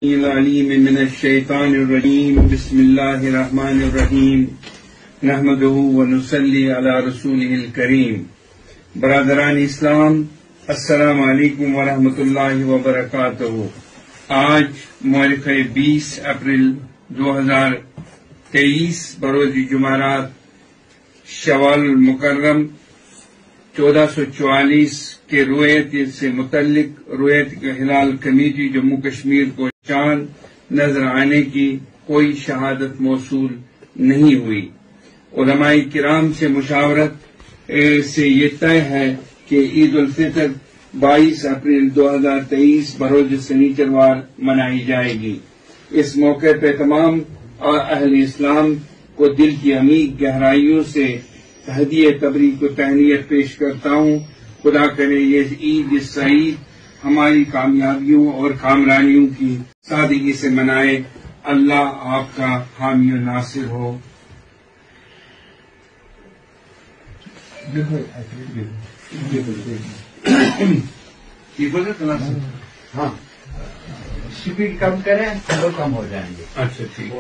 العلیم من الشیطان الرجیم بسم اللہ الرحمن الرحیم نحمدہ ونصلی علی رسولہ الکریم۔ برادران اسلام، السلام علیکم ورحمۃ اللہ وبرکاتہ۔ آج مورخ 20 اپریل 2023 بروز جمعرات شوال المکرم 1444 کے رویت سے متعلق رویت کے ہلال کمیٹی جموں کشمیر کو چاند نظر آنے کی کوئی شہادت موصول نہیں ہوئی۔ علماء کرام سے مشاورت سے یہ طے ہے کہ عید الفطر 22 اپریل 2023 بروز سنیچروار منائی جائے گی۔ اس موقع پہ تمام اہل اسلام کو دل کی عمیق گہرائیوں سے ہدیہ تبریک و تہنیت پیش کرتا ہوں۔ خدا کرے یہ عید سعید ہماری کامیابیوں اور کامرانیوں کی سادگی سے منائے۔ اللہ آپ کا حامی و ناصر ہو۔ ہاں اسپیڈ کم کریں تو کم ہو جائیں گے۔ اچھا ٹھیک۔